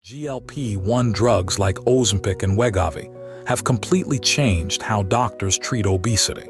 GLP-1 drugs like Ozempic and Wegovy have completely changed how doctors treat obesity.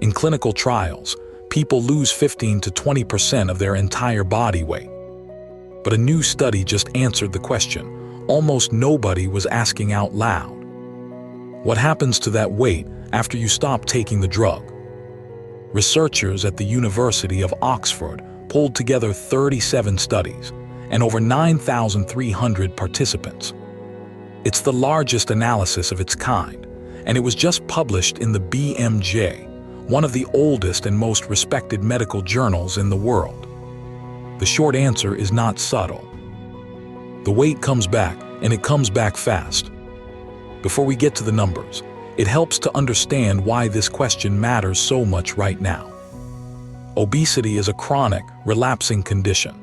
In clinical trials, people lose 15 to 20% of their entire body weight. But a new study just answered the question almost nobody was asking out loud. What happens to that weight after you stop taking the drug? Researchers at the University of Oxford pulled together 37 studies and over 9,300 participants. It's the largest analysis of its kind, and it was just published in the BMJ, one of the oldest and most respected medical journals in the world. The short answer is not subtle. The weight comes back, and it comes back fast. Before we get to the numbers, it helps to understand why this question matters so much right now. Obesity is a chronic, relapsing condition.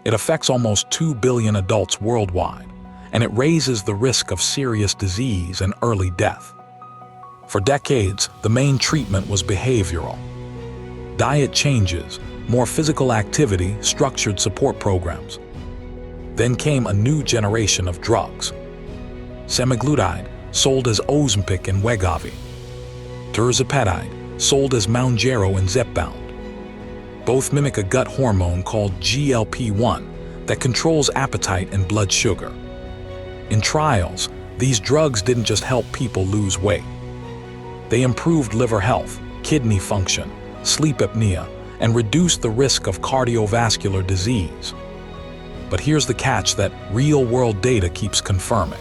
It affects almost 2 billion adults worldwide, and it raises the risk of serious disease and early death. For decades, the main treatment was behavioral. Diet changes, more physical activity, structured support programs. Then came a new generation of drugs. Semaglutide, sold as Ozempic and Wegovy. Tirzepatide, sold as Mounjaro and Zepbound. Both mimic a gut hormone called GLP-1 that controls appetite and blood sugar. In trials, these drugs didn't just help people lose weight. They improved liver health, kidney function, sleep apnea, and reduced the risk of cardiovascular disease. But here's the catch that real-world data keeps confirming.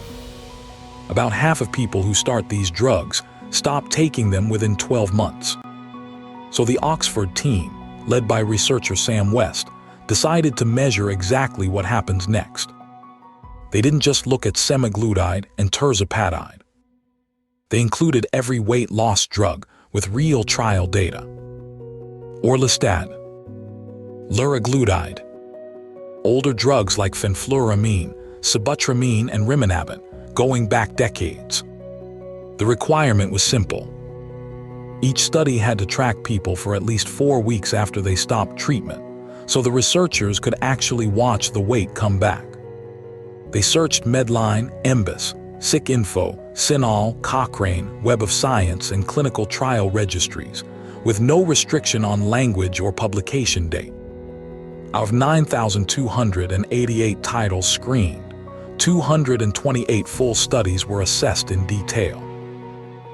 About half of people who start these drugs stop taking them within 12 months. So the Oxford team, led by researcher Sam West, decided to measure exactly what happens next. They didn't just look at semaglutide and tirzepatide. They included every weight loss drug with real trial data. Orlistat, liraglutide, older drugs like fenfluramine, sibutramine, and rimonabant, going back decades. The requirement was simple. Each study had to track people for at least 4 weeks after they stopped treatment, so the researchers could actually watch the weight come back. They searched Medline, Embus, SickInfo, Cinol, Cochrane, Web of Science, and clinical trial registries, with no restriction on language or publication date. Out of 9,288 titles screened, 228 full studies were assessed in detail.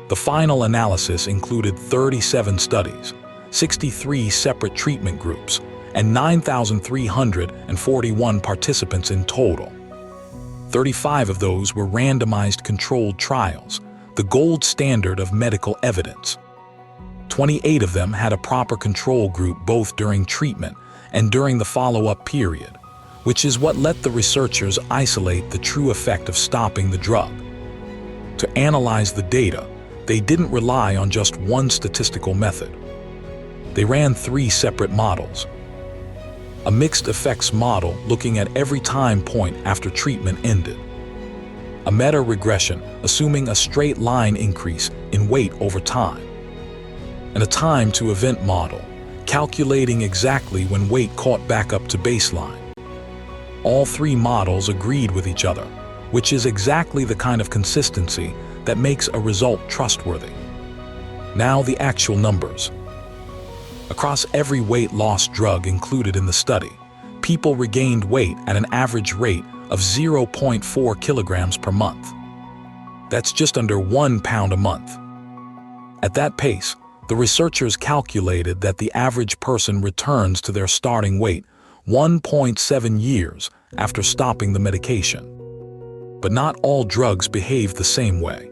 The final analysis included 37 studies, 63 separate treatment groups, and 9,341 participants in total. 35 of those were randomized controlled trials, the gold standard of medical evidence. 28 of them had a proper control group both during treatment and during the follow-up period, which is what let the researchers isolate the true effect of stopping the drug. To analyze the data, they didn't rely on just one statistical method. They ran 3 separate models. A mixed effects model looking at every time point after treatment ended. A meta-regression assuming a straight line increase in weight over time. And a time-to-event model calculating exactly when weight caught back up to baseline. All 3 models agreed with each other, which is exactly the kind of consistency that makes a result trustworthy. Now the actual numbers. Across every weight loss drug included in the study, people regained weight at an average rate of 0.4 kilograms per month. That's just under 1 pound a month. At that pace, the researchers calculated that the average person returns to their starting weight 1.7 years after stopping the medication. But not all drugs behave the same way.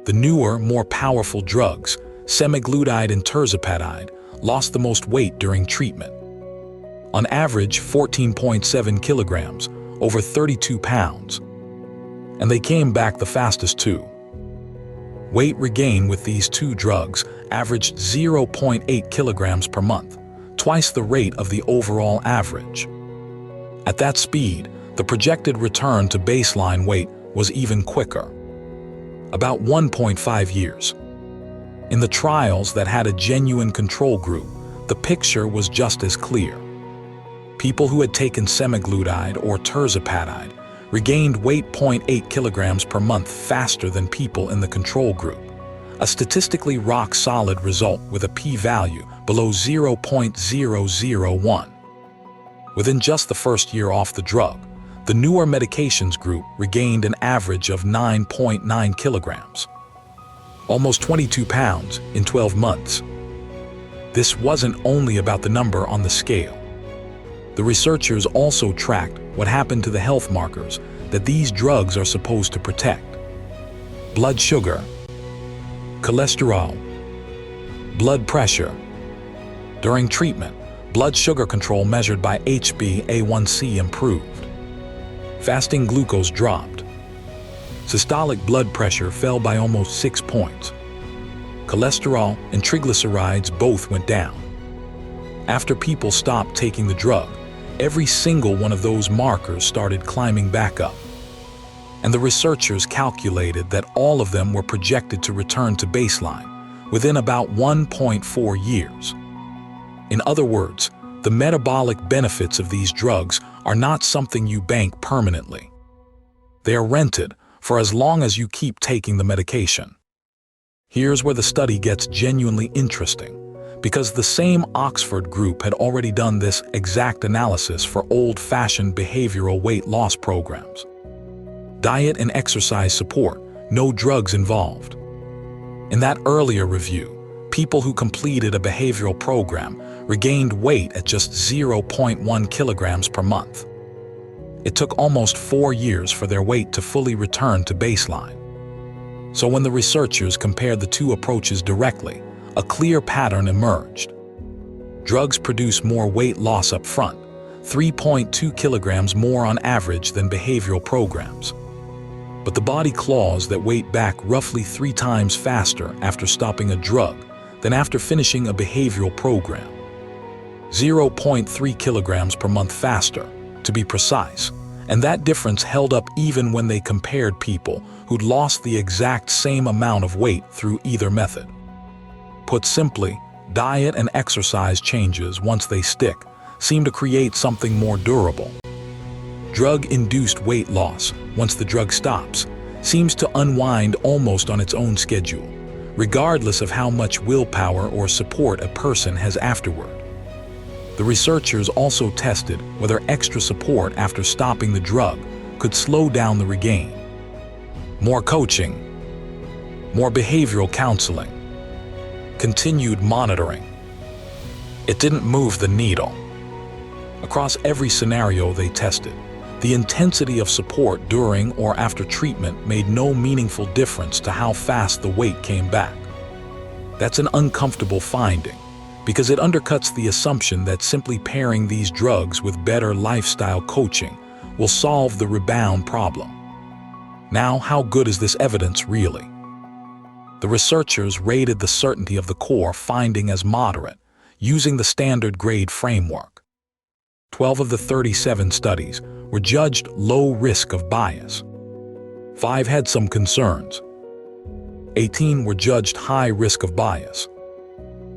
The newer, more powerful drugs, semaglutide and tirzepatide, lost the most weight during treatment. On average, 14.7 kilograms, over 32 pounds. And they came back the fastest too. Weight regain with these 2 drugs averaged 0.8 kilograms per month, twice the rate of the overall average. At that speed, the projected return to baseline weight was even quicker. About 1.5 years. In the trials that had a genuine control group, the picture was just as clear. People who had taken semaglutide or tirzepatide regained weight 0.8 kilograms per month faster than people in the control group, a statistically rock-solid result with a p-value below 0.001. Within just the first year off the drug, the newer medications group regained an average of 9.9 kilograms, almost 22 pounds in 12 months. This wasn't only about the number on the scale. The researchers also tracked what happened to the health markers that these drugs are supposed to protect: blood sugar, cholesterol, blood pressure. During treatment, blood sugar control measured by HbA1c improved. Fasting glucose dropped. Systolic blood pressure fell by almost 6 points. Cholesterol and triglycerides both went down. After people stopped taking the drug, every single one of those markers started climbing back up. And the researchers calculated that all of them were projected to return to baseline within about 1.4 years. In other words, the metabolic benefits of these drugs are not something you bank permanently. They are rented for as long as you keep taking the medication. Here's where the study gets genuinely interesting, because the same Oxford group had already done this exact analysis for old-fashioned behavioral weight loss programs. Diet and exercise support, no drugs involved. In that earlier review, people who completed a behavioral program regained weight at just 0.1 kilograms per month. It took almost 4 years for their weight to fully return to baseline. So when the researchers compared the two approaches directly, a clear pattern emerged. Drugs produce more weight loss up front, 3.2 kilograms more on average than behavioral programs. But the body claws that weight back roughly 3 times faster after stopping a drug than after finishing a behavioral program. 0.3 kilograms per month faster, to be precise, and that difference held up even when they compared people who'd lost the exact same amount of weight through either method. Put simply, diet and exercise changes, once they stick, seem to create something more durable. Drug-induced weight loss, once the drug stops, seems to unwind almost on its own schedule, regardless of how much willpower or support a person has afterward. The researchers also tested whether extra support after stopping the drug could slow down the regain. More coaching, more behavioral counseling, continued monitoring. It didn't move the needle. Across every scenario they tested, the intensity of support during or after treatment made no meaningful difference to how fast the weight came back. That's an uncomfortable finding, because it undercuts the assumption that simply pairing these drugs with better lifestyle coaching will solve the rebound problem. Now, how good is this evidence really? The researchers rated the certainty of the core finding as moderate, using the standard grade framework. 12 of the 37 studies were judged low risk of bias. 5 had some concerns. 18 were judged high risk of bias.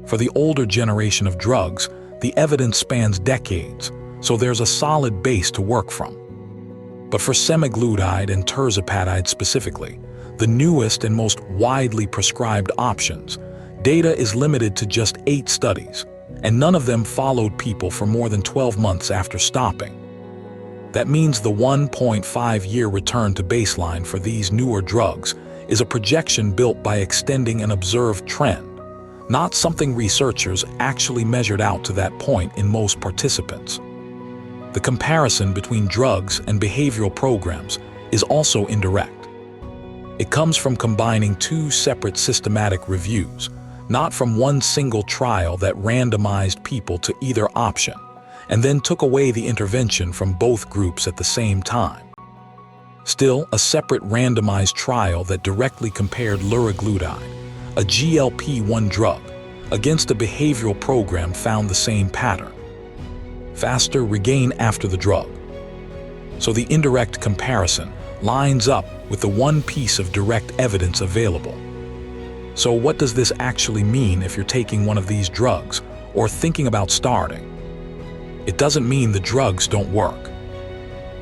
For the older generation of drugs, the evidence spans decades, so there's a solid base to work from. But for semaglutide and tirzepatide specifically, the newest and most widely prescribed options, data is limited to just 8 studies, and none of them followed people for more than 12 months after stopping. That means the 1.5-year return to baseline for these newer drugs is a projection built by extending an observed trend, not something researchers actually measured out to that point in most participants. The comparison between drugs and behavioral programs is also indirect. It comes from combining 2 separate systematic reviews, not from one single trial that randomized people to either option, and then took away the intervention from both groups at the same time. Still, a separate randomized trial that directly compared liraglutide, a GLP-1 drug, against a behavioral program found the same pattern: faster regain after the drug. So the indirect comparison lines up with the one piece of direct evidence available. So what does this actually mean if you're taking one of these drugs or thinking about starting? It doesn't mean the drugs don't work.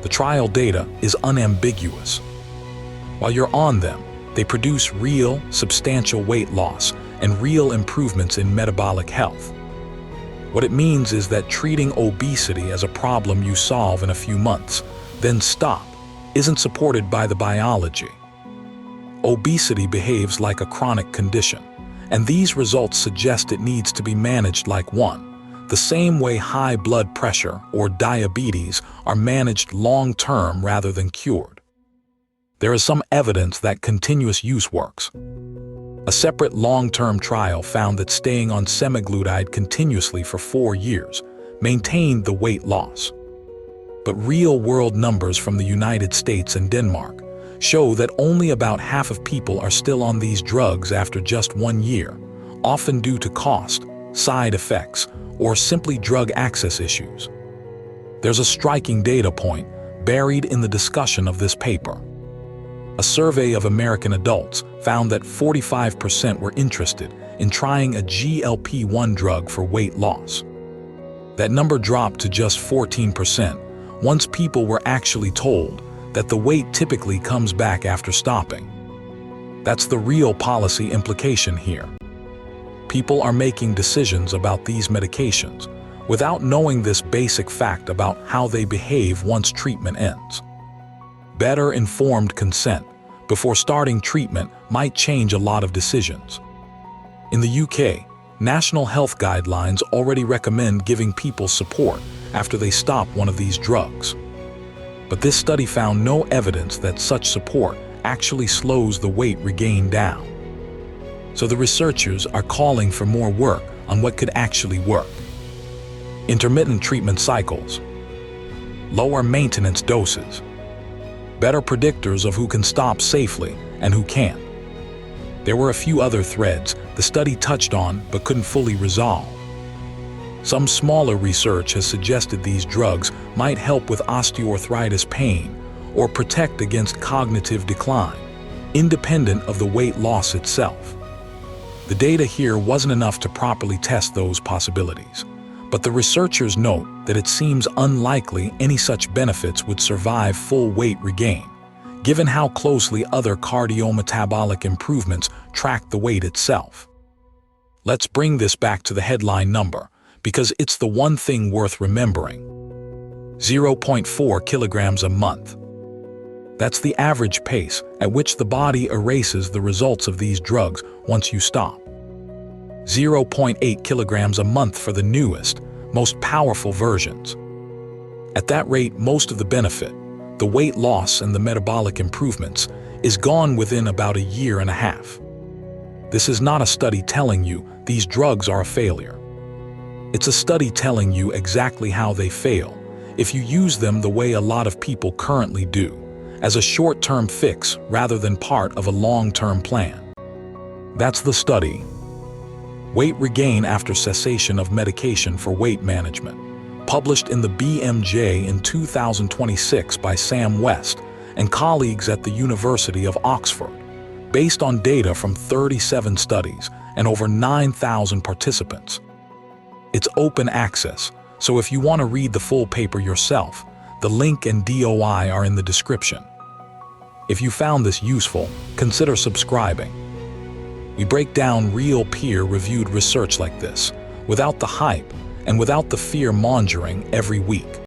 The trial data is unambiguous. While you're on them, they produce real, substantial weight loss and real improvements in metabolic health. What it means is that treating obesity as a problem you solve in a few months, then stop, isn't supported by the biology. Obesity behaves like a chronic condition, and these results suggest it needs to be managed like one, the same way high blood pressure or diabetes are managed long-term rather than cured. There is some evidence that continuous use works. A separate long-term trial found that staying on semaglutide continuously for 4 years maintained the weight loss. But real-world numbers from the United States and Denmark show that only about half of people are still on these drugs after just 1 year, often due to cost, side effects, or simply drug access issues. There's a striking data point buried in the discussion of this paper. A survey of American adults found that 45% were interested in trying a GLP-1 drug for weight loss. That number dropped to just 14% once people were actually told that the weight typically comes back after stopping. That's the real policy implication here. People are making decisions about these medications without knowing this basic fact about how they behave once treatment ends. Better informed consent before starting treatment might change a lot of decisions. In the UK, national health guidelines already recommend giving people support after they stop one of these drugs. But this study found no evidence that such support actually slows the weight regain down. So the researchers are calling for more work on what could actually work. Intermittent treatment cycles, lower maintenance doses, better predictors of who can stop safely and who can't. There were a few other threads the study touched on but couldn't fully resolve. Some smaller research has suggested these drugs might help with osteoarthritis pain or protect against cognitive decline, independent of the weight loss itself. The data here wasn't enough to properly test those possibilities, but the researchers note that it seems unlikely any such benefits would survive full weight regain, given how closely other cardiometabolic improvements track the weight itself. Let's bring this back to the headline number, because it's the one thing worth remembering. 0.4 kilograms a month. That's the average pace at which the body erases the results of these drugs once you stop. 0.8 kilograms a month for the newest, most powerful versions. At that rate, most of the benefit, the weight loss and the metabolic improvements, is gone within about a year and a half. This is not a study telling you these drugs are a failure. It's a study telling you exactly how they fail if you use them the way a lot of people currently do, as a short-term fix rather than part of a long-term plan. That's the study. Weight regain after cessation of medication for weight management, published in the BMJ in 2026 by Sam West and colleagues at the University of Oxford, based on data from 37 studies and over 9,000 participants. It's open access, so if you want to read the full paper yourself, the link and DOI are in the description. If you found this useful, consider subscribing. We break down real peer-reviewed research like this, without the hype and without the fear-mongering every week.